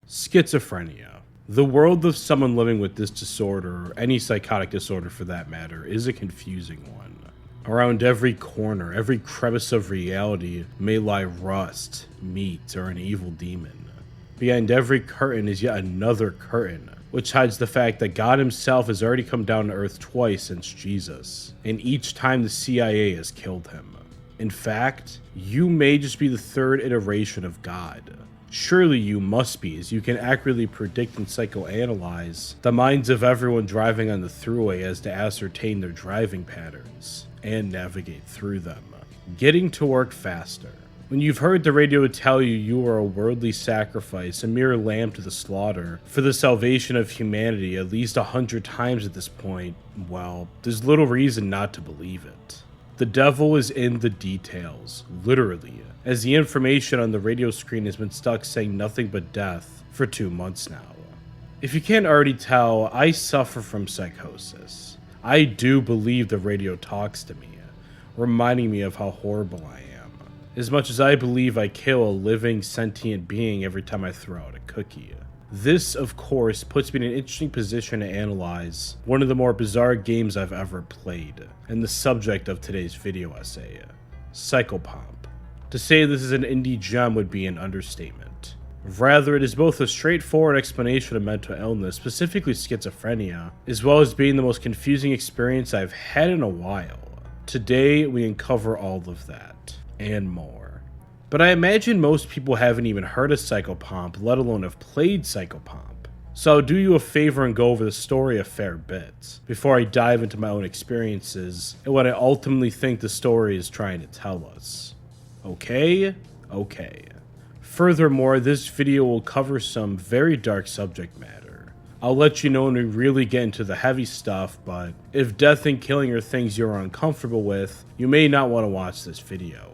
Schizophrenia. The world of someone living with this disorder, or any psychotic disorder for that matter, is a confusing one. Around every corner, every crevice of reality may lie rust, meat, or an evil demon. Behind every curtain is yet another curtain, which hides the fact that God himself has already come down to earth twice since Jesus, and each time the CIA has killed him. In fact, you may just be the third iteration of God. Surely you must be, as you can accurately predict and psychoanalyze the minds of everyone driving on the thruway as to ascertain their driving patterns and navigate through them. Getting to work faster. When you've heard the radio tell you you are a worldly sacrifice, a mere lamb to the slaughter, for the salvation of humanity at least 100 times at this point, well, there's little reason not to believe it. The devil is in the details, literally, as the information on the radio screen has been stuck saying nothing but death for 2 months now. If you can't already tell, I suffer from psychosis. I do believe the radio talks to me, reminding me of how horrible I am, as much as I believe I kill a living, sentient being every time I throw out a cookie. This, of course, puts me in an interesting position to analyze one of the more bizarre games I've ever played, and the subject of today's video essay, Psychopomp. To say this is an indie gem would be an understatement. Rather, it is both a straightforward explanation of mental illness, specifically schizophrenia, as well as being the most confusing experience I've had in a while. Today, we uncover all of that, and more. But I imagine most people haven't even heard of Psychopomp, let alone have played Psychopomp. So I'll do you a favor and go over the story a fair bit, before I dive into my own experiences and what I ultimately think the story is trying to tell us. Okay? Okay. Furthermore, this video will cover some very dark subject matter. I'll let you know when we really get into the heavy stuff, but if death and killing are things you're uncomfortable with, you may not want to watch this video.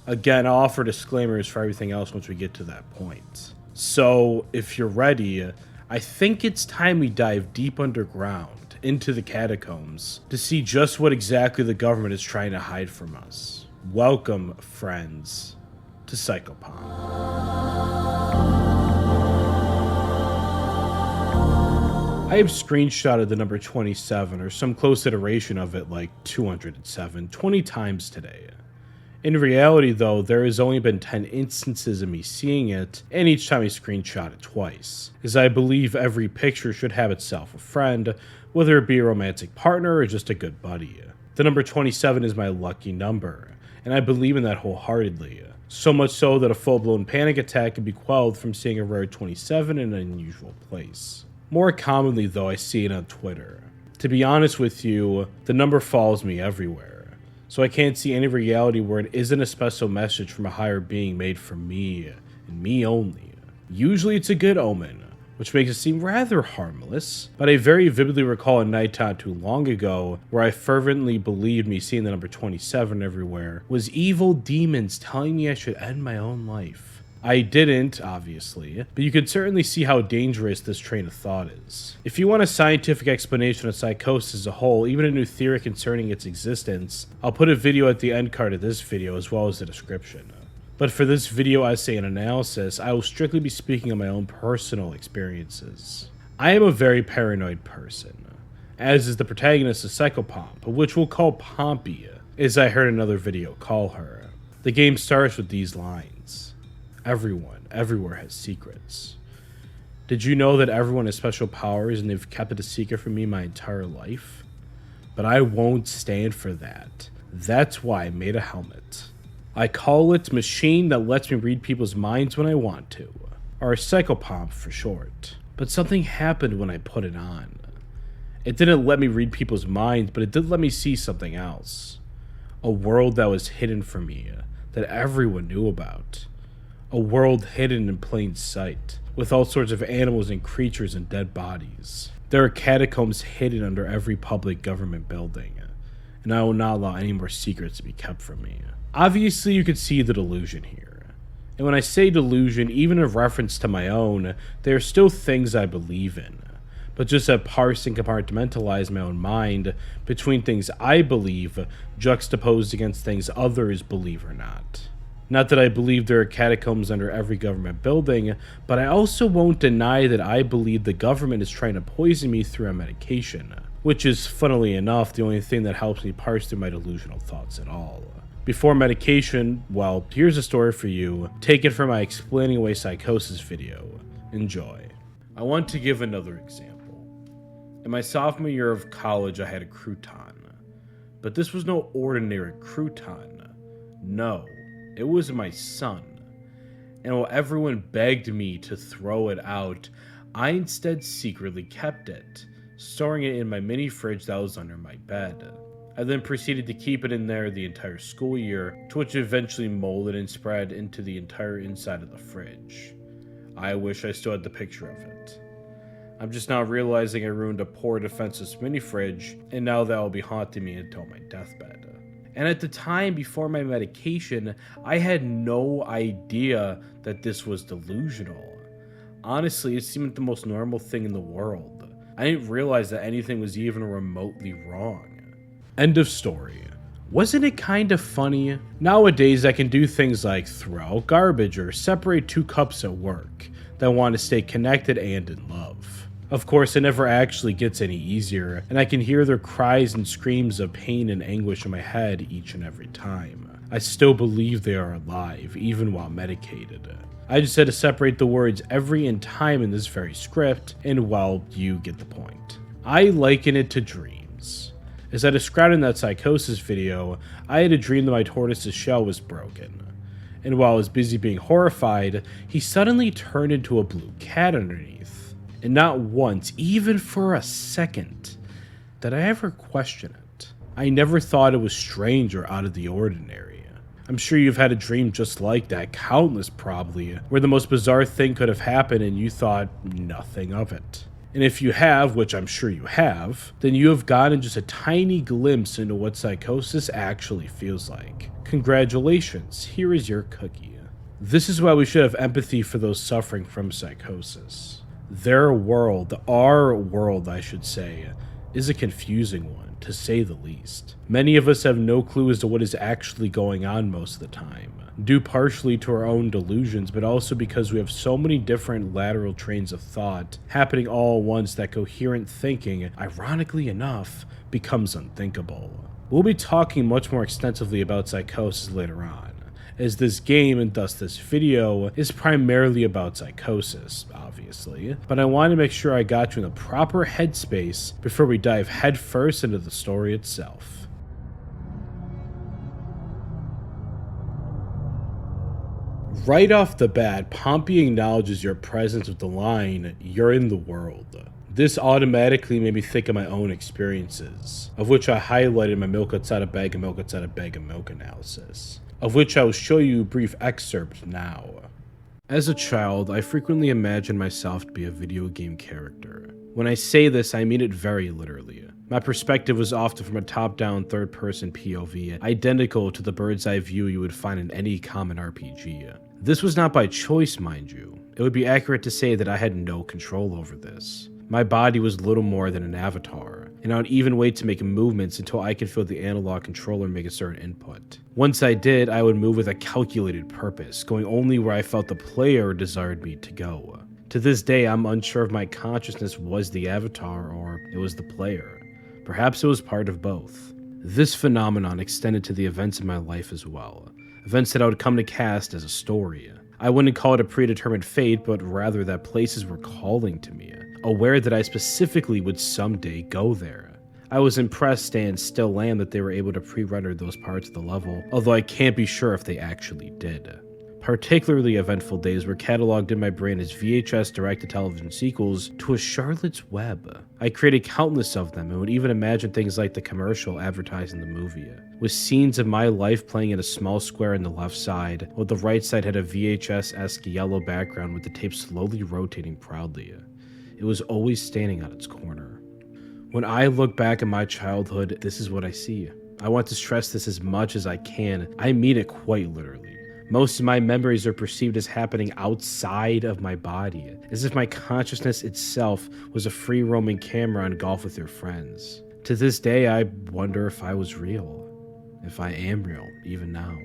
Again, I'll offer disclaimers for everything else once we get to that point. So, if you're ready, I think it's time we dive deep underground into the catacombs to see just what exactly the government is trying to hide from us. Welcome, friends, to Psychopomp. I have screenshotted the number 27 or some close iteration of it like 207 20 times today. In reality though, there has only been 10 instances of me seeing it, and each time I screenshot it twice, as I believe every picture should have itself a friend, whether it be a romantic partner or just a good buddy. The number 27 is my lucky number, and I believe in that wholeheartedly, so much so that a full-blown panic attack can be quelled from seeing a rare 27 in an unusual place. More commonly though, I see it on Twitter. To be honest with you, the number follows me everywhere. So I can't see any reality where it isn't a special message from a higher being made for me, and me only. Usually it's a good omen, which makes it seem rather harmless, but I very vividly recall a night not too long ago where I fervently believed me seeing the number 27 everywhere was evil demons telling me I should end my own life. I didn't, obviously, but you can certainly see how dangerous this train of thought is. If you want a scientific explanation of psychosis as a whole, even a new theory concerning its existence, I'll put a video at the end card of this video as well as the description. But for this video essay and analysis, I will strictly be speaking of my own personal experiences. I am a very paranoid person, as is the protagonist of Psychopomp, which we'll call Pompey, as I heard another video call her. The game starts with these lines. Everyone, everywhere has secrets. Did you know that everyone has special powers and they've kept it a secret from me my entire life? But I won't stand for that. That's why I made a helmet. I call it Machine that lets me read people's minds when I want to, or Psychopomp for short. But something happened when I put it on. It didn't let me read people's minds, but it did let me see something else. A world that was hidden from me, that everyone knew about. A world hidden in plain sight, with all sorts of animals and creatures and dead bodies. There are catacombs hidden under every public government building, and I will not allow any more secrets to be kept from me. Obviously, you can see the delusion here. And when I say delusion, even in reference to my own, they are still things I believe in, but just have parsed and compartmentalized my own mind between things I believe juxtaposed against things others believe or not. Not that I believe there are catacombs under every government building, but I also won't deny that I believe the government is trying to poison me through a medication, which is, funnily enough, the only thing that helps me parse through my delusional thoughts at all. Before medication, well, here's a story for you, taken from my Explaining Away Psychosis video. Enjoy. I want to give another example. In my sophomore year of college, I had a crouton. But this was no ordinary crouton. No, it was my son. And while everyone begged me to throw it out, I instead secretly kept it, storing it in my mini fridge that was under my bed. I then proceeded to keep it in there the entire school year, to which eventually molded and spread into the entire inside of the fridge. I wish I still had the picture of it. I'm just now realizing I ruined a poor defenseless mini fridge, and now that will be haunting me until my deathbed. And at the time, before my medication, I had no idea that this was delusional. Honestly, it seemed like the most normal thing in the world. I didn't realize that anything was even remotely wrong. End of story. Wasn't it kind of funny? Nowadays, I can do things like throw out garbage or separate two cups at work that want to stay connected and in love. Of course, it never actually gets any easier, and I can hear their cries and screams of pain and anguish in my head each and every time. I still believe they are alive, even while medicated. I just had to separate the words every and time in this very script, and well, you get the point. I liken it to dreams. As I described in that Psychosis video, I had a dream that my tortoise's shell was broken. And while I was busy being horrified, he suddenly turned into a blue cat underneath. And not once, even for a second, did I ever question it. I never thought it was strange or out of the ordinary. I'm sure you've had a dream just like that, countless probably, where the most bizarre thing could have happened and you thought nothing of it. And if you have, which I'm sure you have, then you have gotten just a tiny glimpse into what psychosis actually feels like. Congratulations, here is your cookie. This is why we should have empathy for those suffering from psychosis. Their world, our world I should say, is a confusing one, to say the least. Many of us have no clue as to what is actually going on most of the time, due partially to our own delusions, but also because we have so many different lateral trains of thought happening all at once that coherent thinking, ironically enough, becomes unthinkable. We'll be talking much more extensively about psychosis later on, as this game, and thus this video, is primarily about psychosis, obviously, but I wanted to make sure I got you in the proper headspace before we dive headfirst into the story itself. Right off the bat, Pompey acknowledges your presence with the line, "You're in the world." This automatically made me think of my own experiences, of which I highlighted my milk outside a bag of milk outside a bag of milk analysis, of which I will show you a brief excerpt now. As a child, I frequently imagined myself to be a video game character. When I say this, I mean it very literally. My perspective was often from a top-down third-person POV, identical to the bird's-eye view you would find in any common RPG. This was not by choice, mind you. It would be accurate to say that I had no control over this. My body was little more than an avatar, and I would even wait to make movements until I could feel the analog controller make a certain input. Once I did, I would move with a calculated purpose, going only where I felt the player desired me to go. To this day, I'm unsure if my consciousness was the avatar or it was the player. Perhaps it was part of both. This phenomenon extended to the events in my life as well, events that I would come to cast as a story. I wouldn't call it a predetermined fate, but rather that places were calling to me, aware that I specifically would someday go there. I was impressed and still am that they were able to pre-render those parts of the level, although I can't be sure if they actually did. Particularly eventful days were cataloged in my brain as VHS direct-to-television sequels to A Charlotte's Web. I created countless of them and would even imagine things like the commercial advertising the movie, with scenes of my life playing in a small square on the left side, while the right side had a VHS-esque yellow background with the tape slowly rotating proudly. It was always standing on its corner. When I look back at my childhood, this is what I see. I want to stress this as much as I can. I mean it quite literally. Most of my memories are perceived as happening outside of my body, as if my consciousness itself was a free-roaming camera on Golf with Your Friends. To this day, I wonder if I was real. If I am real, even now.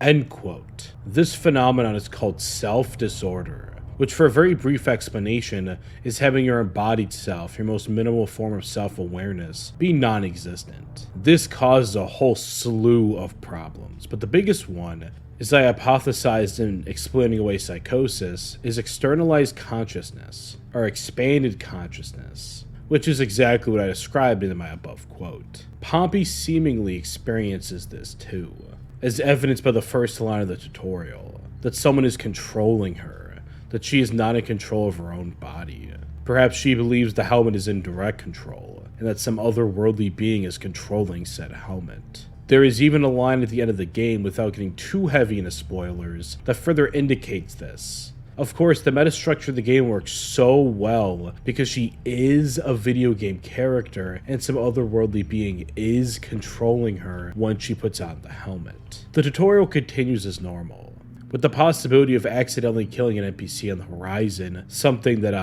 End quote. This phenomenon is called self-disorder, which for a very brief explanation is having your embodied self, your most minimal form of self-awareness, be non-existent. This causes a whole slew of problems, but the biggest one, as I hypothesized in explaining away psychosis, is externalized consciousness, or expanded consciousness, which is exactly what I described in my above quote. Pompey seemingly experiences this too, as evidenced by the first line of the tutorial, that someone is controlling her, that she is not in control of her own body. Perhaps she believes the helmet is in direct control, and that some otherworldly being is controlling said helmet. There is even a line at the end of the game, without getting too heavy into spoilers, that further indicates this. Of course, the metastructure of the game works so well because she is a video game character and some otherworldly being is controlling her once she puts on the helmet. The tutorial continues as normal, with the possibility of accidentally killing an NPC on the horizon, something that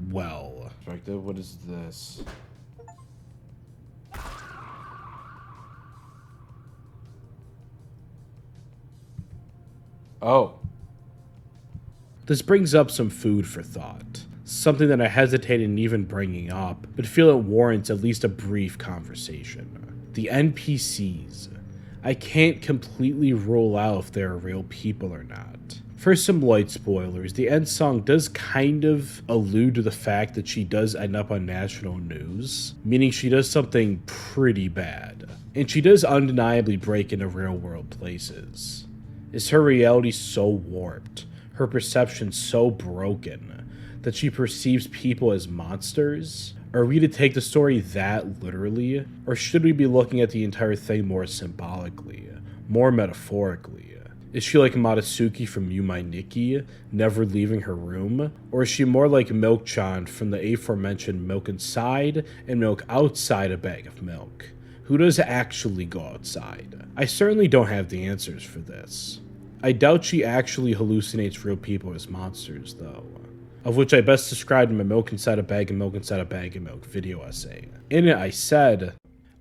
what is this? Oh. This brings up some food for thought, something that I hesitated in even bringing up, but feel it warrants at least a brief conversation. The NPCs. I can't completely rule out if they're real people or not. For some light spoilers, the end song does kind of allude to the fact that she does end up on national news, meaning she does something pretty bad. And she does undeniably break into real world places. Is her reality so warped, her perception so broken, that she perceives people as monsters? Are we to take the story that literally, or should we be looking at the entire thing more symbolically, more metaphorically? Is she like Matsuki from You My Nikki, never leaving her room? Or is she more like Milk-chan from the aforementioned Milk Inside and Milk Outside a Bag of Milk? Who does actually go outside? I certainly don't have the answers for this. I doubt she actually hallucinates real people as monsters, though, of which I best described in my Milk Inside a Bag of Milk Inside a Bag of Milk video essay. In it, I said,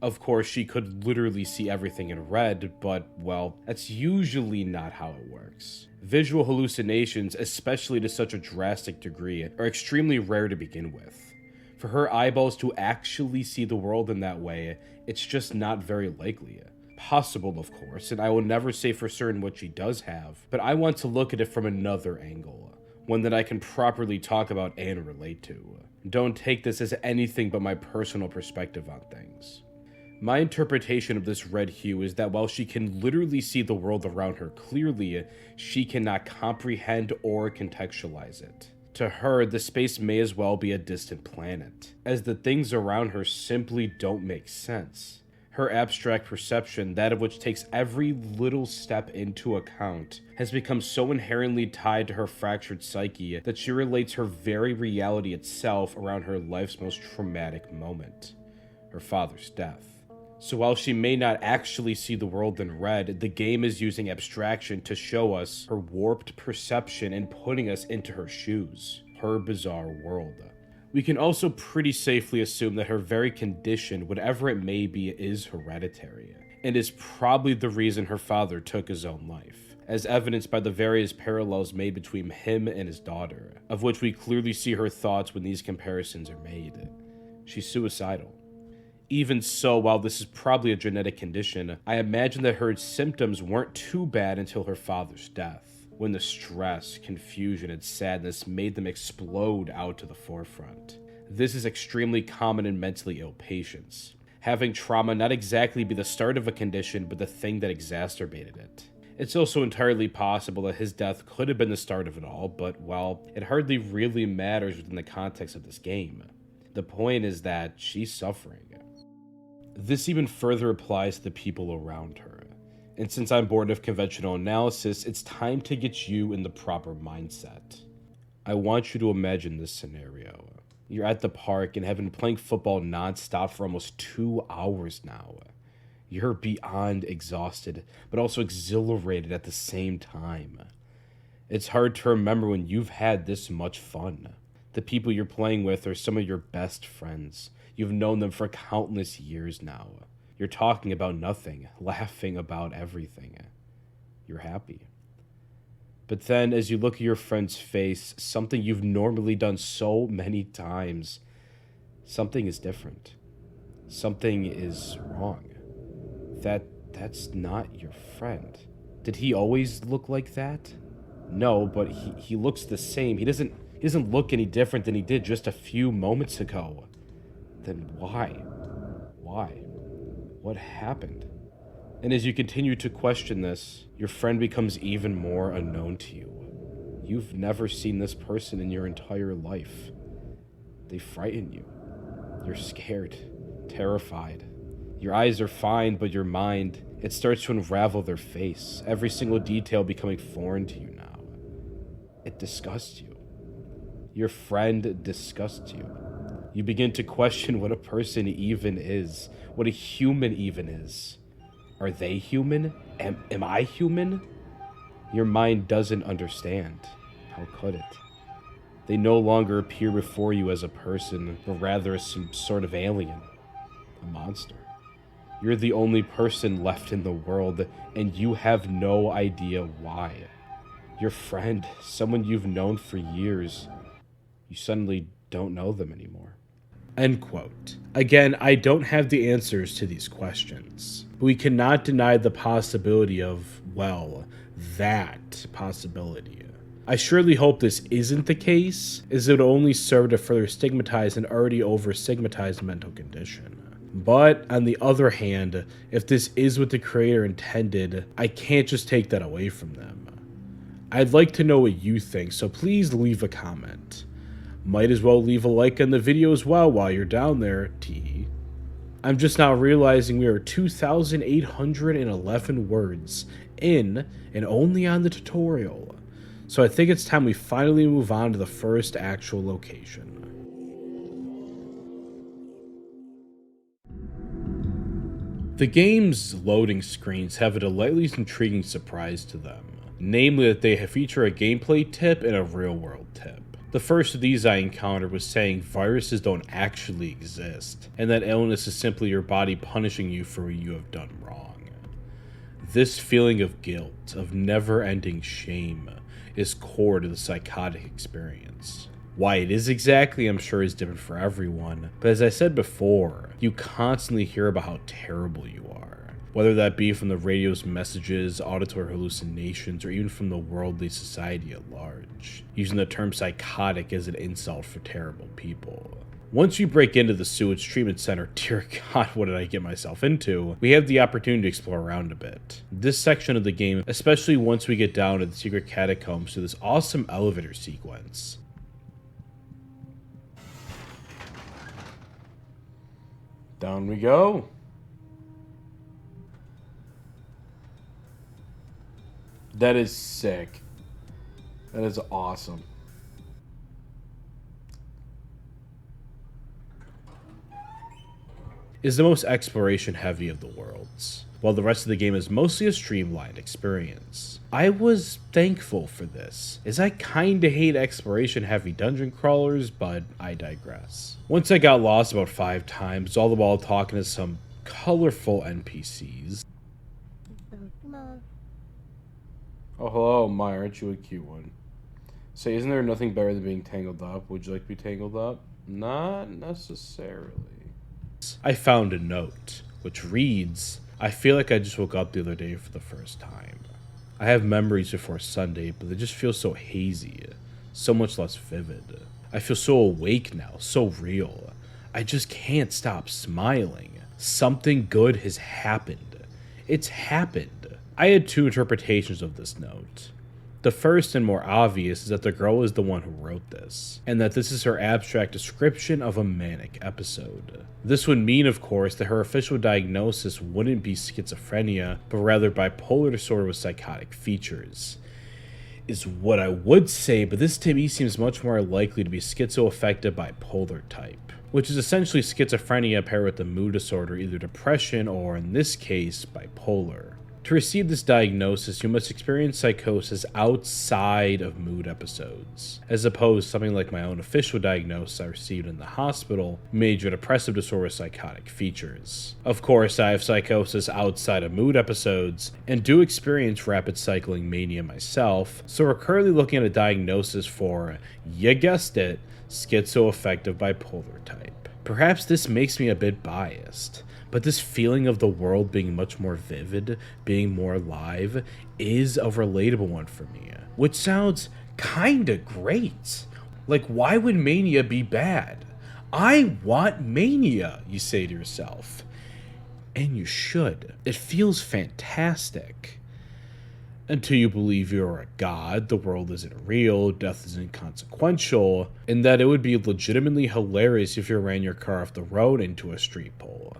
of course, she could literally see everything in red, but, well, that's usually not how it works. Visual hallucinations, especially to such a drastic degree, are extremely rare to begin with. For her eyeballs to actually see the world in that way, it's just not very likely. Possible, of course, and I will never say for certain what she does have, but I want to look at it from another angle, one that I can properly talk about and relate to. Don't take this as anything but my personal perspective on things. My interpretation of this red hue is that while she can literally see the world around her clearly, she cannot comprehend or contextualize it. To her, the space may as well be a distant planet, as the things around her simply don't make sense. Her abstract perception, that of which takes every little step into account, has become so inherently tied to her fractured psyche that she relates her very reality itself around her life's most traumatic moment, her father's death. So while she may not actually see the world in red, the game is using abstraction to show us her warped perception and putting us into her shoes, her bizarre world. We can also pretty safely assume that her very condition, whatever it may be, is hereditary, and is probably the reason her father took his own life, as evidenced by the various parallels made between him and his daughter, of which we clearly see her thoughts when these comparisons are made. She's suicidal. Even so, while this is probably a genetic condition, I imagine that her symptoms weren't too bad until her father's death, when the stress, confusion, and sadness made them explode out to the forefront. This is extremely common in mentally ill patients, having trauma not exactly be the start of a condition, but the thing that exacerbated it. It's also entirely possible that his death could have been the start of it all, but, well, it hardly really matters within the context of this game. The point is that she's suffering. This even further applies to the people around her. And since I'm bored of conventional analysis, it's time to get you in the proper mindset. I want you to imagine this scenario. You're at the park and have been playing football nonstop for almost 2 hours now. You're beyond exhausted, but also exhilarated at the same time. It's hard to remember when you've had this much fun. The people you're playing with are some of your best friends. You've known them for countless years now. You're talking about nothing, laughing about everything. you're happy. But then as you look at your friend's face, something you've normally done so many times, something is different. Something is wrong. That's not your friend. Did he always look like that? No, but he looks the same. He doesn't look any different than he did just a few moments ago. Then why? Why? What happened? And as you continue to question this, your friend becomes even more unknown to you. You've never seen this person in your entire life. They frighten you. You're scared, terrified. Your eyes are fine, but your mind, it starts to unravel their face, every single detail becoming foreign to you now. It disgusts you. Your friend disgusts you. You begin to question what a person even is, what a human even is. Are they human? Am I human? Your mind doesn't understand. How could it? They no longer appear before you as a person, but rather as some sort of alien, a monster. You're the only person left in the world, and you have no idea why. Your friend, someone you've known for years, you suddenly don't know them anymore. End quote. Again, I don't have the answers to these questions, but we cannot deny the possibility of, well, that possibility. I surely hope this isn't the case, as it would only serve to further stigmatize an already over-stigmatized mental condition. But, on the other hand, if this is what the creator intended, I can't just take that away from them. I'd like to know what you think, so please leave a comment. Might as well leave a like on the video as well while you're down there, T. I'm just now realizing we are 2,811 words in and only on the tutorial. So I think it's time we finally move on to the first actual location. The game's loading screens have a delightfully intriguing surprise to them, namely that they feature a gameplay tip and a real-world tip. The first of these I encountered was saying viruses don't actually exist, and that illness is simply your body punishing you for what you have done wrong. This feeling of guilt, of never-ending shame, is core to the psychotic experience. Why it is exactly, I'm sure, is different for everyone, but as I said before, you constantly hear about how terrible you are. Whether that be from the radio's messages, auditory hallucinations, or even from the worldly society at large, using the term psychotic as an insult for terrible people. Once you break into the sewage treatment center, dear God, what did I get myself into? We have the opportunity to explore around a bit. This section of the game, especially once we get down to the secret catacombs to this awesome elevator sequence. Down we go. That is sick. That is awesome. Is the most exploration heavy of the worlds, while the rest of the game is mostly a streamlined experience. I was thankful for this, as I kinda hate exploration heavy dungeon crawlers, but I digress. Once I got lost about 5 times, all the while talking to some colorful NPCs. Oh, hello, Maya, aren't you a cute one? Say, isn't there nothing better than being tangled up? Would you like to be tangled up? Not necessarily. I found a note, which reads, I feel like I just woke up the other day for the first time. I have memories before Sunday, but they just feel so hazy, so much less vivid. I feel so awake now, so real. I just can't stop smiling. Something good has happened. It's happened. I had 2 interpretations of this note. The first and more obvious is that the girl is the one who wrote this, and that this is her abstract description of a manic episode. This would mean, of course, that her official diagnosis wouldn't be schizophrenia, but rather bipolar disorder with psychotic features. Is what I would say, but this to me seems much more likely to be schizoaffective bipolar type, which is essentially schizophrenia paired with a mood disorder, either depression or, in this case, bipolar. To receive this diagnosis, you must experience psychosis outside of mood episodes, as opposed to something like my own official diagnosis I received in the hospital, major depressive disorder with psychotic features. Of course, I have psychosis outside of mood episodes, and do experience rapid cycling mania myself, so we're currently looking at a diagnosis for, you guessed it, schizoaffective bipolar type. Perhaps this makes me a bit biased, but this feeling of the world being much more vivid, being more alive, is a relatable one for me. Which sounds kinda great. Like, why would mania be bad? I want mania, you say to yourself. And you should. It feels fantastic. Until you believe you're a god, the world isn't real, death is inconsequential, and that it would be legitimately hilarious if you ran your car off the road into a street pole.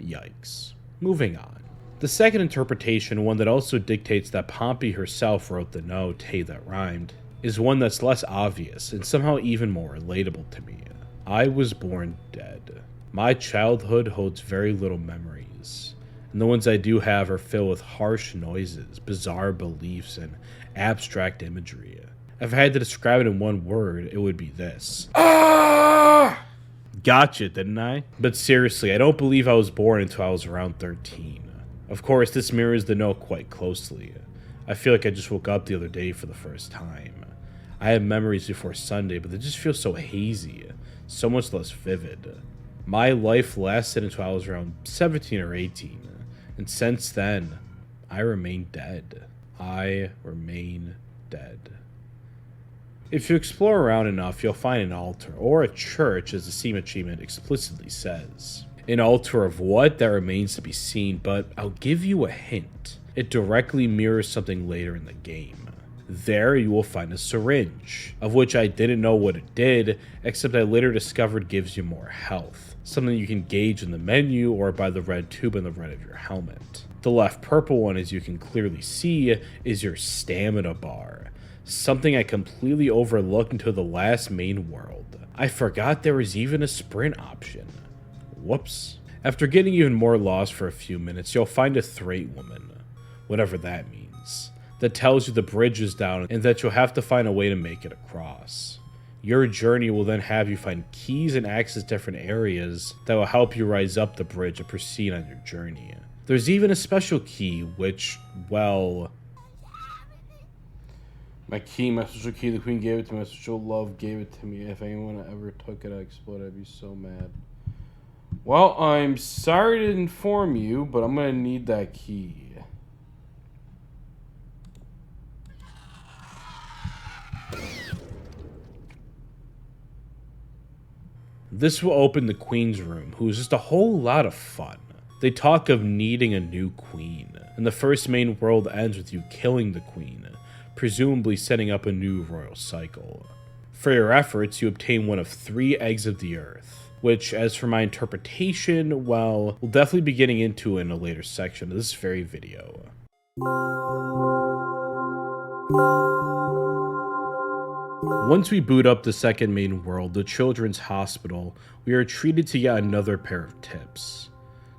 Yikes. Moving on. The second interpretation, one that also dictates that Pompey herself wrote the note, hey that rhymed, is one that's less obvious and somehow even more relatable to me. I was born dead. My childhood holds very little memories, and the ones I do have are filled with harsh noises, bizarre beliefs, and abstract imagery. If I had to describe it in one word, it would be this. Ah! Gotcha, didn't I? But seriously, I don't believe I was born until I was around 13. Of course, this mirrors the note quite closely. I feel like I just woke up the other day for the first time. I had memories before Sunday, but they just feel so hazy, so much less vivid. My life lasted until I was around 17 or 18, and since then, I remain dead. I remain dead. If you explore around enough, you'll find an altar, or a church, as the Steam achievement explicitly says. An altar of what? That remains to be seen, but I'll give you a hint. It directly mirrors something later in the game. There you will find a syringe, of which I didn't know what it did, except I later discovered gives you more health. Something you can gauge in the menu or by the red tube on the right of your helmet. The left purple one, as you can clearly see, is your stamina bar. Something I completely overlooked until the last main world. I forgot there was even a sprint option. Whoops. After getting even more lost for a few minutes, you'll find a Thrate woman, whatever that means, that tells you the bridge is down and that you'll have to find a way to make it across. Your journey will then have you find keys and access different areas that will help you rise up the bridge and proceed on your journey. There's even a special key which, well... My special key, the queen gave it to me, my special love gave it to me. If anyone ever took it, I'd explode, I'd be so mad. Well, I'm sorry to inform you, but I'm gonna need that key. This will open the queen's room, who is just a whole lot of fun. They talk of needing a new queen, and the first main world ends with you killing the queen, presumably setting up a new royal cycle. For your efforts, you obtain one of 3 eggs of the earth, which, as for my interpretation, well, we'll definitely be getting into in a later section of this very video. Once we boot up the second main world, the Children's Hospital, we are treated to yet another pair of tips.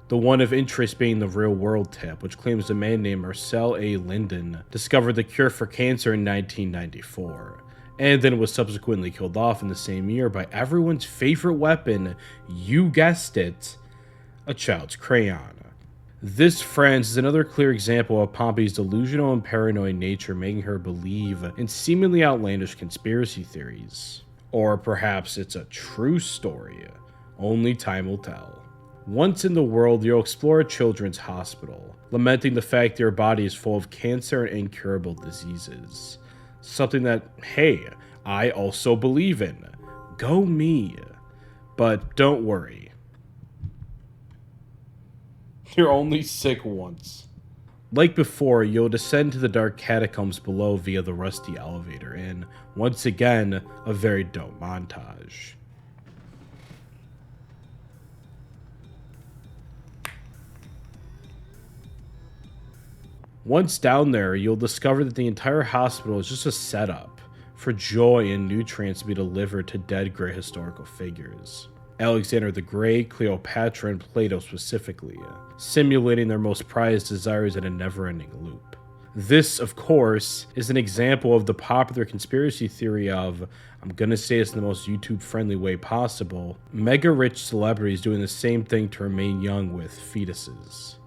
The one of interest being the real-world tip, which claims a man named Marcel A. Linden discovered the cure for cancer in 1994, and then was subsequently killed off in the same year by everyone's favorite weapon, you guessed it, a child's crayon. This, friends, is another clear example of Pompey's delusional and paranoid nature making her believe in seemingly outlandish conspiracy theories. Or perhaps it's a true story. Only time will tell. Once in the world, you'll explore a children's hospital, lamenting the fact your body is full of cancer and incurable diseases. Something that, hey, I also believe in. Go me. But don't worry. You're only sick once. Like before, you'll descend to the dark catacombs below via the rusty elevator, and once again, a very dope montage. Once down there, you'll discover that the entire hospital is just a setup for joy and nutrients to be delivered to dead gray historical figures. Alexander the Great, Cleopatra, and Plato specifically, simulating their most prized desires in a never-ending loop. This, of course, is an example of the popular conspiracy theory of, I'm gonna say this in the most YouTube-friendly way possible, mega-rich celebrities doing the same thing to remain young with fetuses.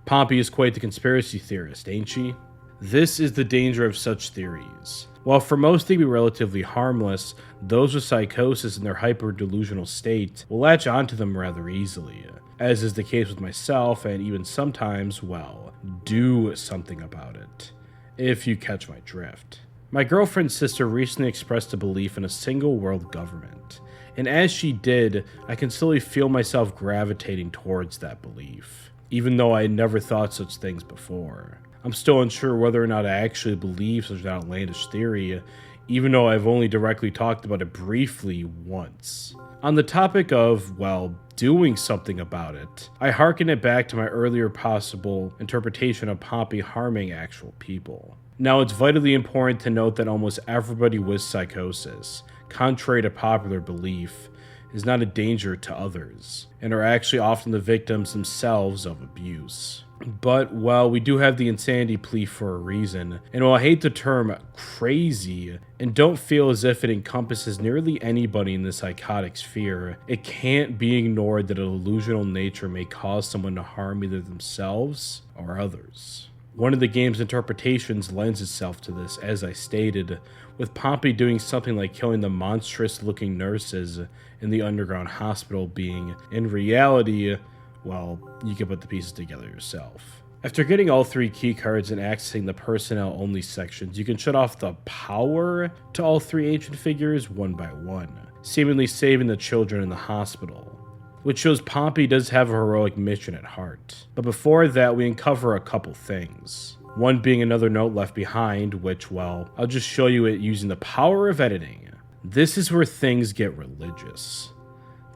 Pompey is quite the conspiracy theorist, ain't she? This is the danger of such theories. While for most they can be relatively harmless, those with psychosis in their hyper-delusional state will latch onto them rather easily, as is the case with myself, and even sometimes, well, do something about it, if you catch my drift. My girlfriend's sister recently expressed a belief in a single world government, and as she did, I can slowly feel myself gravitating towards that belief, even though I had never thought such things before. I'm still unsure whether or not I actually believe such an outlandish theory, even though I've only directly talked about it briefly once. On the topic of, well, doing something about it, I hearken it back to my earlier possible interpretation of Pompey harming actual people. Now, it's vitally important to note that almost everybody with psychosis, contrary to popular belief, is not a danger to others, and are actually often the victims themselves of abuse. But, well, we do have the insanity plea for a reason, and while I hate the term crazy, and don't feel as if it encompasses nearly anybody in the psychotic sphere, it can't be ignored that a delusional nature may cause someone to harm either themselves or others. One of the game's interpretations lends itself to this, as I stated, with Pompey doing something like killing the monstrous-looking nurses in the underground hospital being, in reality, well, you can put the pieces together yourself. After getting all 3 key cards and accessing the personnel only sections, you can shut off the power to all 3 ancient figures one by one, seemingly saving the children in the hospital, which shows Pompey does have a heroic mission at heart. But before that, we uncover a couple things. One being another note left behind, which, well, I'll just show you it using the power of editing. This is where things get religious.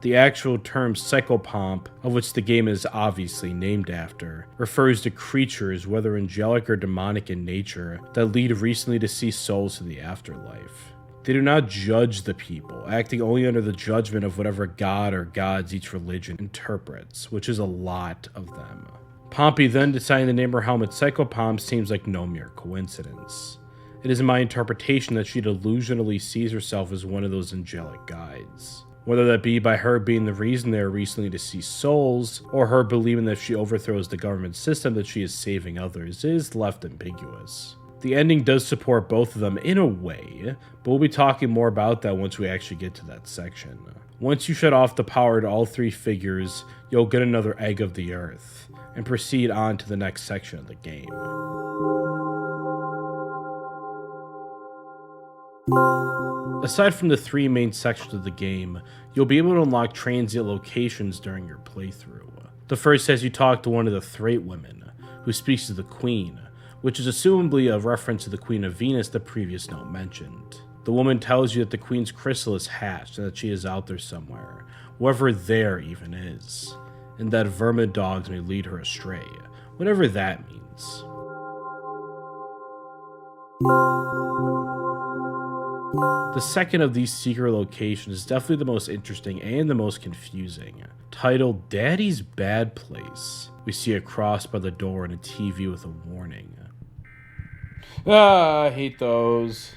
The actual term Psychopomp, of which the game is obviously named after, refers to creatures, whether angelic or demonic in nature, that lead recently deceased souls to the afterlife. They do not judge the people, acting only under the judgment of whatever god or gods each religion interprets, which is a lot of them. Pompey then deciding to name her helmet Psychopomp seems like no mere coincidence. It is my interpretation that she delusionally sees herself as one of those angelic guides. Whether that be by her being the reason they are recently deceased souls, or her believing that if she overthrows the government system that she is saving others, is left ambiguous. The ending does support both of them in a way, but we'll be talking more about that once we actually get to that section. Once you shut off the power to all 3 figures, you'll get another egg of the earth, and proceed on to the next section of the game. Aside from the 3 main sections of the game, you'll be able to unlock transient locations during your playthrough. The first has you talk to one of the Thraite women, who speaks to the Queen, which is assumably a reference to the Queen of Venus the previous note mentioned. The woman tells you that the Queen's crystal is hatched and that she is out there somewhere, wherever there even is, and that vermin dogs may lead her astray, whatever that means. The second of these secret locations is definitely the most interesting and the most confusing. Titled Daddy's Bad Place. We see a cross by the door and a TV with a warning. I hate those.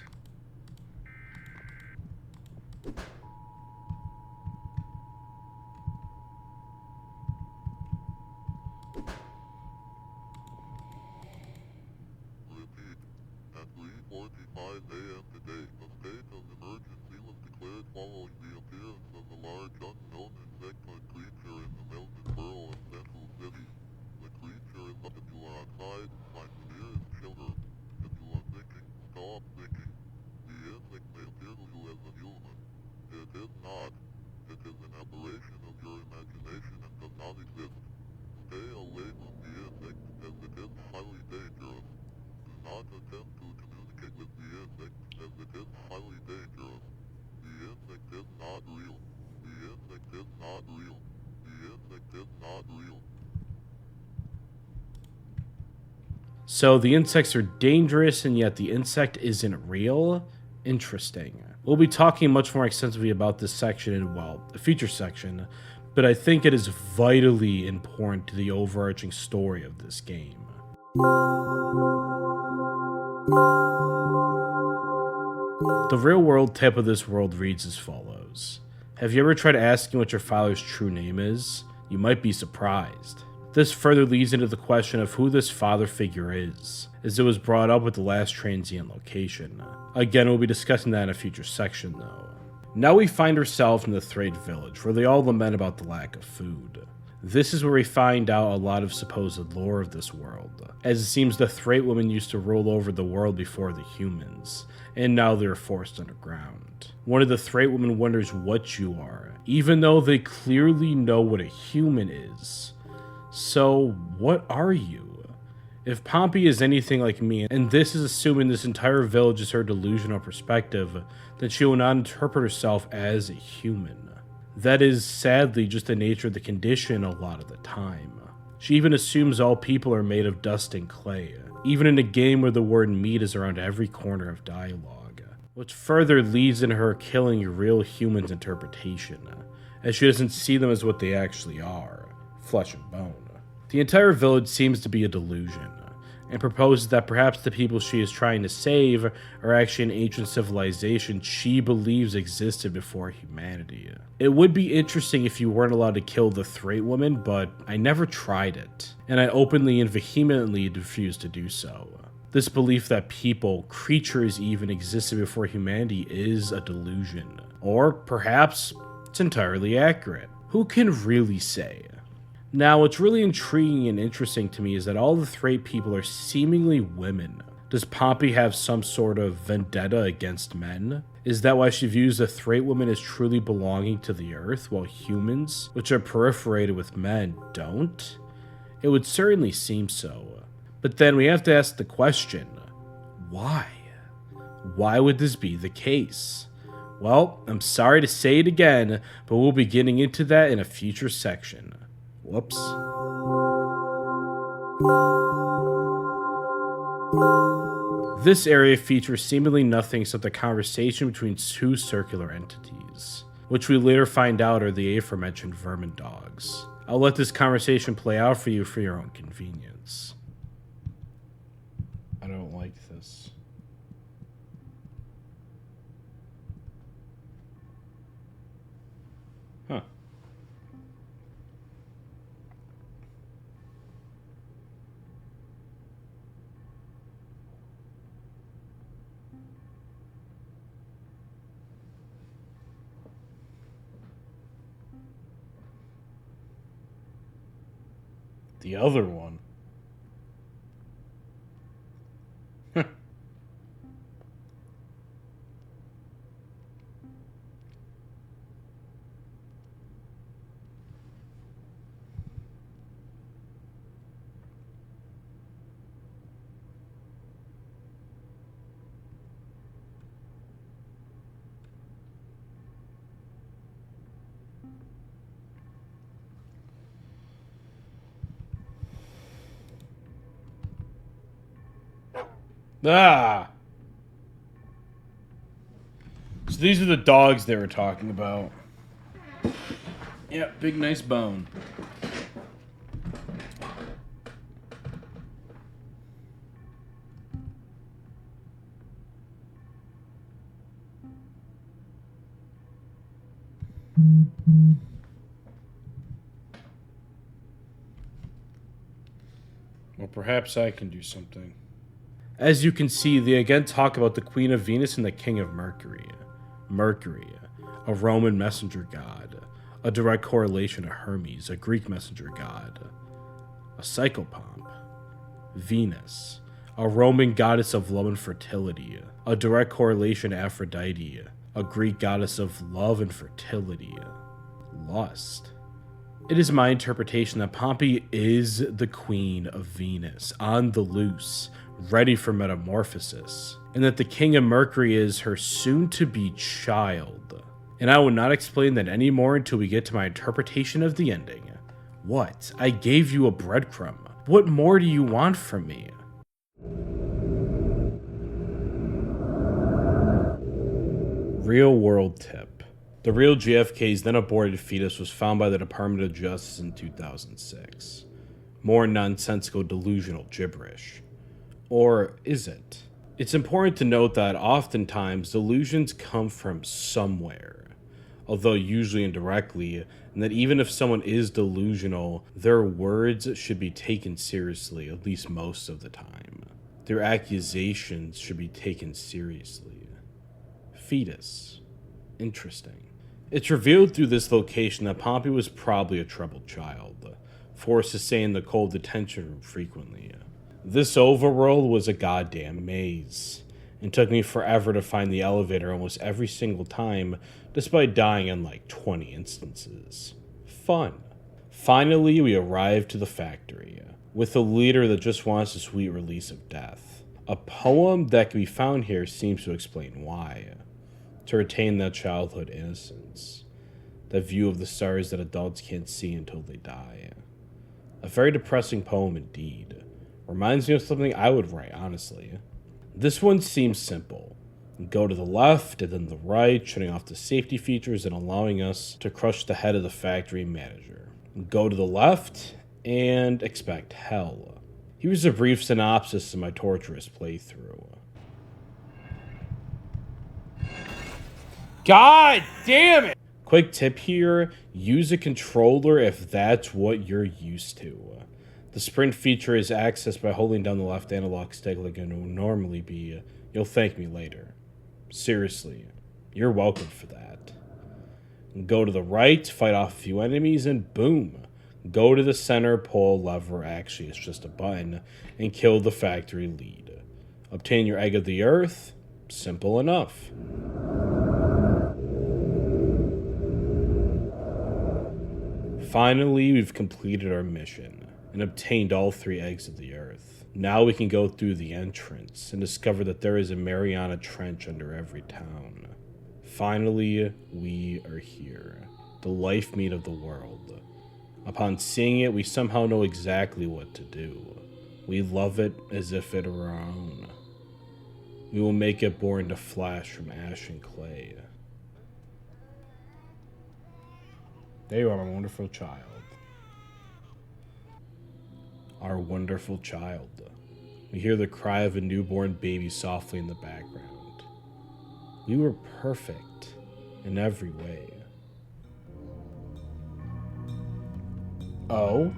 Following the appearance of a large unknown insect-like creature in the Melted Pearl in Central City. The creature is up if you are outside, find the nearest shelter. If you are thinking, stop thinking. The insect may appear to you as a human. It is not. It is an aberration of your imagination and does not exist. Stay away from the insect, as it is highly dangerous. Do not attempt to communicate with the insect, as it is highly dangerous. The insect is not real. The insect is not real. The insect is not real. So the insects are dangerous and yet the insect isn't real? Interesting. We'll be talking much more extensively about this section in, well, a future section, but I think it is vitally important to the overarching story of this game. The real-world tip of this world reads as follows. Have you ever tried asking what your father's true name is? You might be surprised. This further leads into the question of who this father figure is, as it was brought up with the last transient location. Again, we'll be discussing that in a future section though. Now we find ourselves in the Thrade village, where they all lament about the lack of food. This is where we find out a lot of supposed lore of this world, as it seems the Thrade women used to rule over the world before the humans, and now they're forced underground. One of the Thrade women wonders what you are, even though they clearly know what a human is. So, what are you? If Pompey is anything like me, and this is assuming this entire village is her delusional perspective, then she will not interpret herself as a human. That is, sadly, just the nature of the condition a lot of the time. She even assumes all people are made of dust and clay, even in a game where the word meat is around every corner of dialogue, which further leads in her killing real humans' interpretation, as she doesn't see them as what they actually are, flesh and bone. The entire village seems to be a delusion, and proposes that perhaps the people she is trying to save are actually an ancient civilization she believes existed before humanity. It would be interesting if you weren't allowed to kill the Thrade woman, but I never tried it, and I openly and vehemently refuse to do so. This belief that people, creatures even existed before humanity is a delusion, or perhaps it's entirely accurate. Who can really say? Now, what's really intriguing and interesting to me is that all the Thrade people are seemingly women. Does Pompey have some sort of vendetta against men? Is that why she views the Thrade woman as truly belonging to the earth, while humans, which are perforated with men, don't? It would certainly seem so. But then we have to ask the question, why? Why would this be the case? Well, I'm sorry to say it again, but we'll be getting into that in a future section. Whoops. This area features seemingly nothing except a conversation between two circular entities, which we later find out are the aforementioned vermin dogs. I'll let this conversation play out for you for your own convenience. I don't like this. Huh. The other one. Ah! So these are the dogs they were talking about. Yeah, big nice bone. Well, perhaps I can do something. As you can see, they again talk about the Queen of Venus and the King of Mercury. Mercury, a Roman messenger god, a direct correlation to Hermes, a Greek messenger god. A Psychopomp. Venus, a Roman goddess of love and fertility, a direct correlation to Aphrodite, a Greek goddess of love and fertility. Lust. It is my interpretation that Pompey is the Queen of Venus, on the loose, ready for metamorphosis, and that the King of Mercury is her soon-to-be child. And I will not explain that anymore until we get to my interpretation of the ending. What? I gave you a breadcrumb. What more do you want from me? Real world tip. The real JFK's then aborted fetus was found by the Department of Justice in 2006. More nonsensical delusional gibberish. Or is it? It's important to note that oftentimes delusions come from somewhere, although usually indirectly, and that even if someone is delusional, their words should be taken seriously, at least most of the time. Their accusations should be taken seriously. Fetus. Interesting. It's revealed through this location that Pompey was probably a troubled child, forced to stay in the cold detention room frequently. This overworld was a goddamn maze. It took me forever to find the elevator almost every single time, despite dying in like 20 instances. Fun. Finally, we arrived to the factory, with a leader that just wants a sweet release of death. A poem that can be found here seems to explain why. To retain that childhood innocence. That view of the stars that adults can't see until they die. A very depressing poem indeed. Reminds me of something I would write, honestly. This one seems simple. Go to the left and then the right, shutting off the safety features and allowing us to crush the head of the factory manager. Go to the left and expect hell. Here's a brief synopsis of my torturous playthrough. God damn it! Quick tip here, use a controller if that's what you're used to. The sprint feature is accessed by holding down the left analog stick like it would normally be. You'll thank me later. Seriously, you're welcome for that. Go to the right, fight off a few enemies, and boom. Go to the center, pull lever, actually it's just a button, and kill the factory lead. Obtain your egg of the earth, simple enough. Finally, we've completed our mission and obtained all 3 eggs of the earth. Now we can go through the entrance and discover that there is a Mariana Trench under every town. Finally, we are here. The life meat of the world. Upon seeing it, we somehow know exactly what to do. We love it as if it were our own. We will make it born to flash from ash and clay. There you are, my wonderful child. Our wonderful child. We hear the cry of a newborn baby softly in the background. We were perfect in every way. Oh?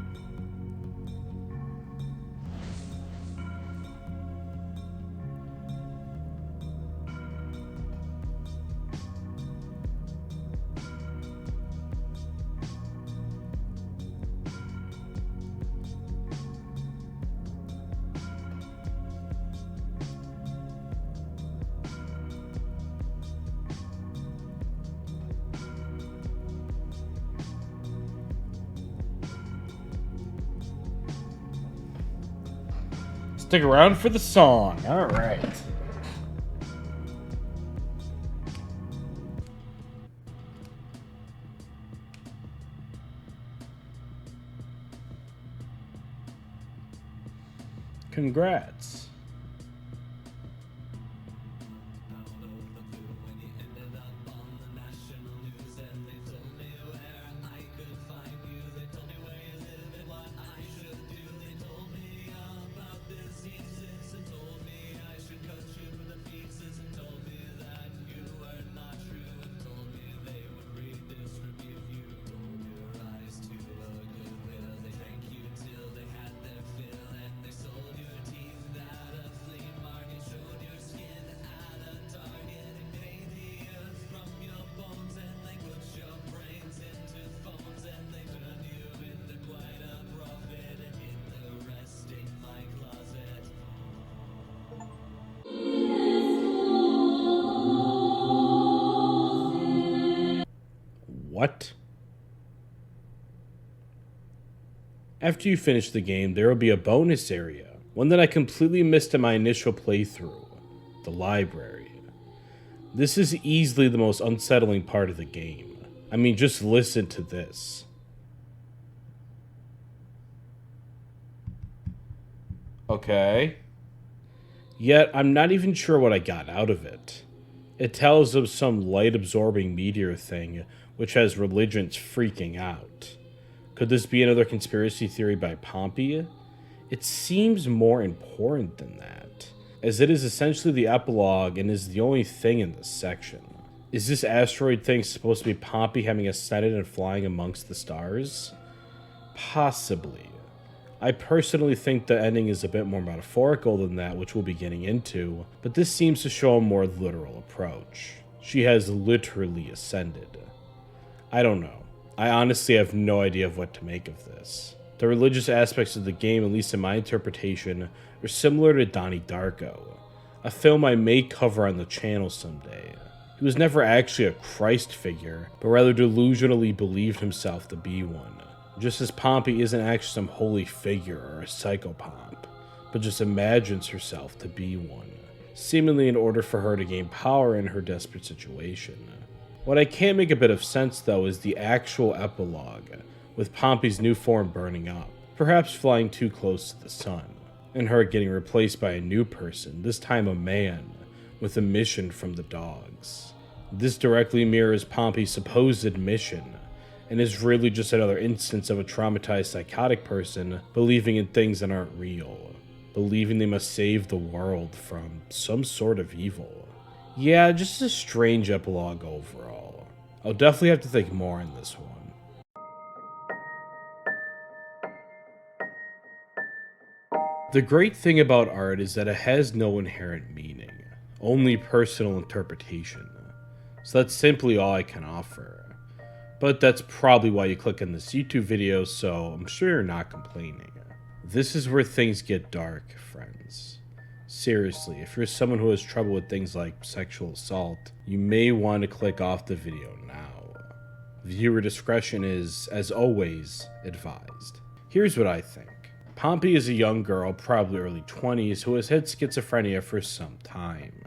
Stick around for the song. All right. Congrats. What? After you finish the game, there will be a bonus area, one that I completely missed in my initial playthrough, the library. This is easily the most unsettling part of the game. I mean, just listen to this. Okay. Yet, I'm not even sure what I got out of it. It tells of some light-absorbing meteor thing, which has religions freaking out. Could this be another conspiracy theory by Pompey? It seems more important than that, as it is essentially the epilogue and is the only thing in this section. Is this asteroid thing supposed to be Pompey having ascended and flying amongst the stars? Possibly. I personally think the ending is a bit more metaphorical than that, which we'll be getting into, but this seems to show a more literal approach. She has literally ascended. I don't know. I honestly have no idea of what to make of this. The religious aspects of the game, at least in my interpretation, are similar to Donnie Darko, a film I may cover on the channel someday. He was never actually a Christ figure, but rather delusionally believed himself to be one. Just as Pompey isn't actually some holy figure or a psychopomp, but just imagines herself to be one, seemingly in order for her to gain power in her desperate situation. What I can't make a bit of sense though is the actual epilogue, with Pompey's new form burning up, perhaps flying too close to the sun, and her getting replaced by a new person, this time a man, with a mission from the dogs. This directly mirrors Pompey's supposed mission, and is really just another instance of a traumatized psychotic person believing in things that aren't real, believing they must save the world from some sort of evil. Yeah, just a strange epilogue overall. I'll definitely have to think more on this one. The great thing about art is that it has no inherent meaning, only personal interpretation. So that's simply all I can offer. But that's probably why you click on this YouTube video, so I'm sure you're not complaining. This is where things get dark, friends. Seriously, if you're someone who has trouble with things like sexual assault, you may want to click off the video now. Viewer discretion is, as always, advised. Here's what I think. Pompey is a young girl, probably early 20s, who has had schizophrenia for some time.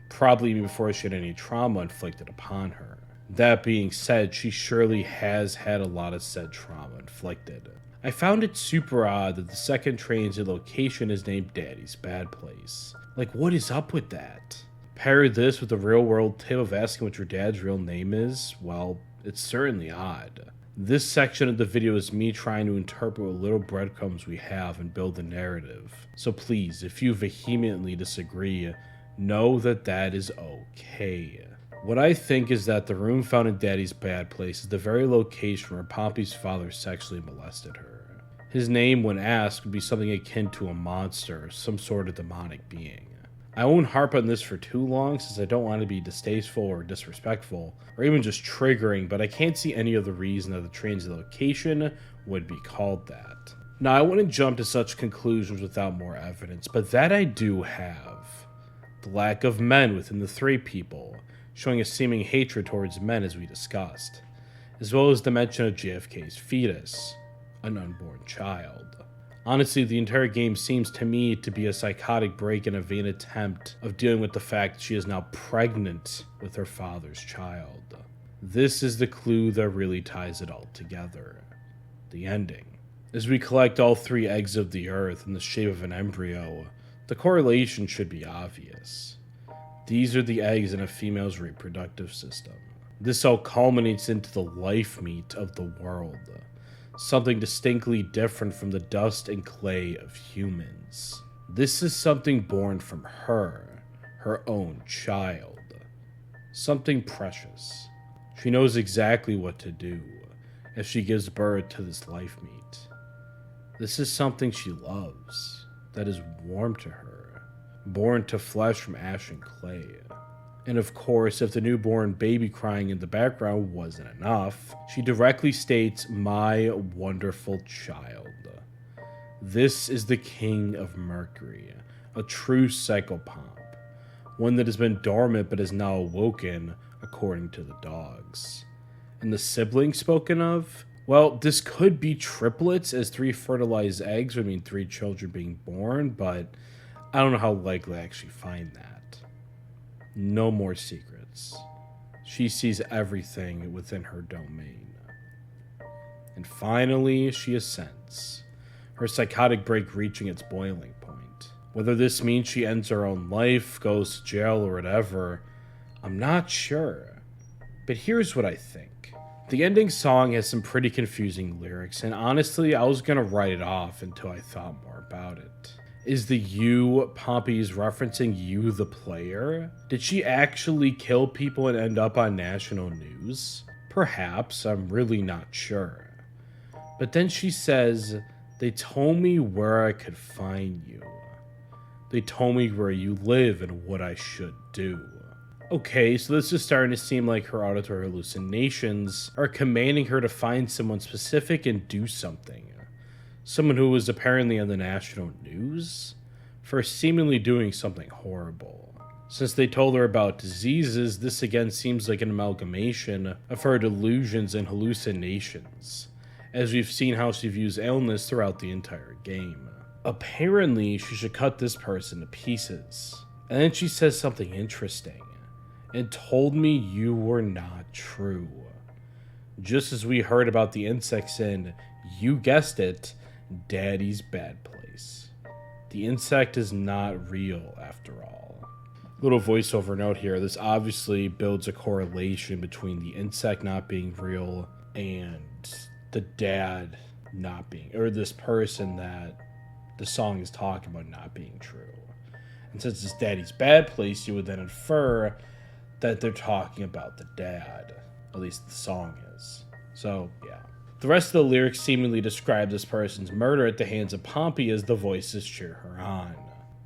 Probably even before she had any trauma inflicted upon her. That being said, she surely has had a lot of said trauma inflicted. I found it super odd that the second transit location is named Daddy's Bad Place. Like, what is up with that? Pair this with the real world tip of asking what your dad's real name is, well, it's certainly odd. This section of the video is me trying to interpret what little breadcrumbs we have and build a narrative. So please, if you vehemently disagree, know that that is okay. What I think is that the room found in Daddy's Bad Place is the very location where Pompey's father sexually molested her. His name, when asked, would be something akin to a monster or some sort of demonic being. I won't harp on this for too long since I don't want to be distasteful or disrespectful, or even just triggering, but I can't see any other reason that the transit location would be called that. Now, I wouldn't jump to such conclusions without more evidence, but that I do have. The lack of men within the three people, showing a seeming hatred towards men as we discussed, as well as the mention of JFK's fetus, an unborn child. Honestly, the entire game seems to me to be a psychotic break and a vain attempt of dealing with the fact that she is now pregnant with her father's child. This is the clue that really ties it all together. The ending. As we collect all three eggs of the earth in the shape of an embryo, the correlation should be obvious. These are the eggs in a female's reproductive system. This all culminates into the life meat of the world, something distinctly different from the dust and clay of humans. This is something born from her own child, something precious. She knows exactly what to do as she gives birth to this life meat. This is something she loves, that is warm to her. Born to flesh from ash and clay. And of course, if the newborn baby crying in the background wasn't enough, she directly states, "My wonderful child." This is the king of Mercury, a true psychopomp, one that has been dormant but is now awoken, according to the dogs. And the siblings spoken of? Well, this could be triplets, as 3 fertilized eggs would mean 3 children being born, but I don't know how likely I actually find that. No more secrets. She sees everything within her domain. And finally, she ascends, her psychotic break reaching its boiling point. Whether this means she ends her own life, goes to jail, or whatever, I'm not sure, but here's what I think. The ending song has some pretty confusing lyrics, and honestly, I was gonna write it off until I thought more about it. Is the you Pompey's referencing you, the player? Did she actually kill people and end up on national news? Perhaps, I'm really not sure. But then she says, they told me where I could find you. They told me where you live and what I should do. Okay, so this is starting to seem like her auditory hallucinations are commanding her to find someone specific and do something. Someone who was apparently on the national news for seemingly doing something horrible. Since they told her about diseases, this again seems like an amalgamation of her delusions and hallucinations, as we've seen how she views illness throughout the entire game. Apparently, she should cut this person to pieces. And then she says something interesting, and told me you were not true. Just as we heard about the insects in, you guessed it, Daddy's Bad Place. The insect is not real after all. Little voiceover note here, this obviously builds a correlation between the insect not being real and the dad not being, or this person that the song is talking about not being true. And since it's Daddy's Bad Place, you would then infer that they're talking about the dad. At least the song is. So, yeah. The rest of the lyrics seemingly describe this person's murder at the hands of Pompey as the voices cheer her on.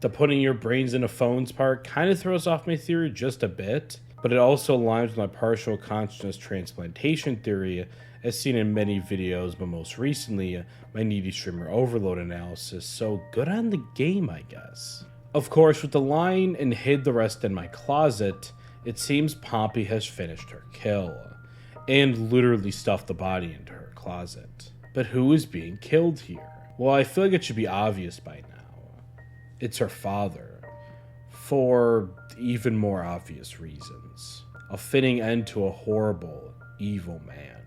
The putting your brains in a phone's part kind of throws off my theory just a bit, but it also aligns with my partial consciousness transplantation theory as seen in many videos, but most recently, my needy streamer overload analysis, so good on the game, I guess. Of course, with the line and hid the rest in my closet, it seems Pompey has finished her kill, and literally stuffed the body into her closet. But who is being killed here? Well, I feel like it should be obvious by now. It's her father, for even more obvious reasons. A fitting end to a horrible, evil man.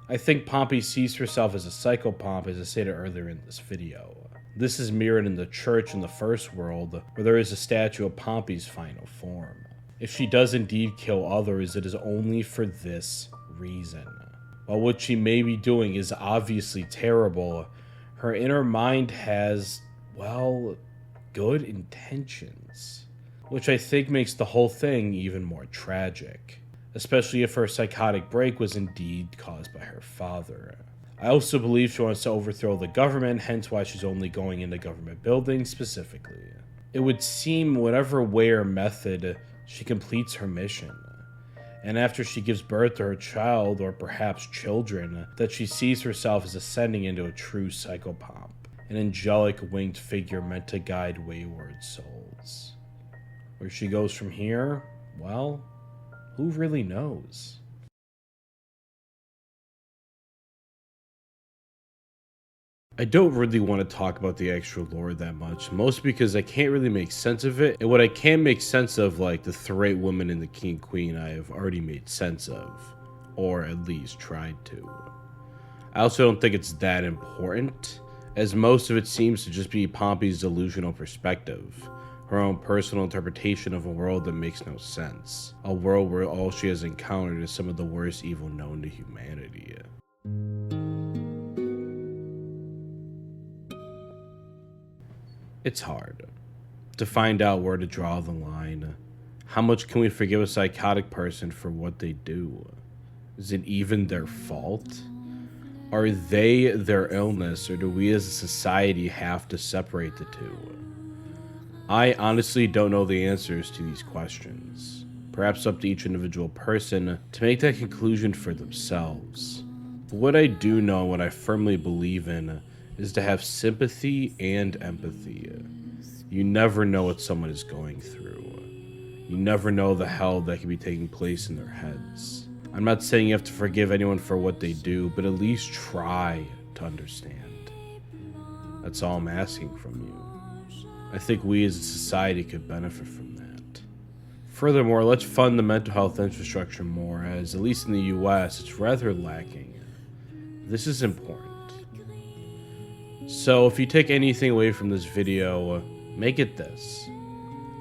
I think Pompey sees herself as a psychopomp, as I stated earlier in this video. This is mirrored in the church in the first world, where there is a statue of Pompey's final form. If she does indeed kill others, it is only for this reason. While what she may be doing is obviously terrible, her inner mind has, well, good intentions. Which I think makes the whole thing even more tragic. Especially if her psychotic break was indeed caused by her father. I also believe she wants to overthrow the government, hence why she's only going into government buildings specifically. It would seem whatever way or method, she completes her mission. And after she gives birth to her child, or perhaps children, that she sees herself as ascending into a true psychopomp. An angelic winged figure meant to guide wayward souls. Where she goes from here, well, who really knows? I don't really want to talk about the actual lore that much, mostly because I can't really make sense of it, and what I can make sense of, like the three women and the king queen, I have already made sense of, or at least tried to. I also don't think it's that important, as most of it seems to just be Pompey's delusional perspective. Her own personal interpretation of a world that makes no sense. A world where all she has encountered is some of the worst evil known to humanity. It's hard to find out where to draw the line. How much can we forgive a psychotic person for what they do? Is it even their fault? Are they their illness, or do we as a society have to separate the two? I honestly don't know the answers to these questions. Perhaps up to each individual person to make that conclusion for themselves. But what I do know, what I firmly believe in, is to have sympathy and empathy. You never know what someone is going through. You never know the hell that can be taking place in their heads. I'm not saying you have to forgive anyone for what they do, but at least try to understand. That's all I'm asking from you. I think we as a society could benefit from that. Furthermore, let's fund the mental health infrastructure more, as, at least in the US, it's rather lacking. This is important. So if you take anything away from this video, make it this.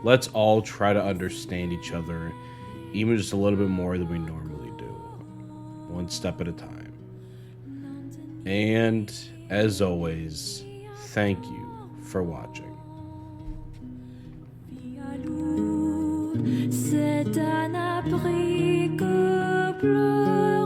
Let's all try to understand each other, even just a little bit more than we normally do, one step at a time. And as always, thank you for watching. C'est un abri que pleure.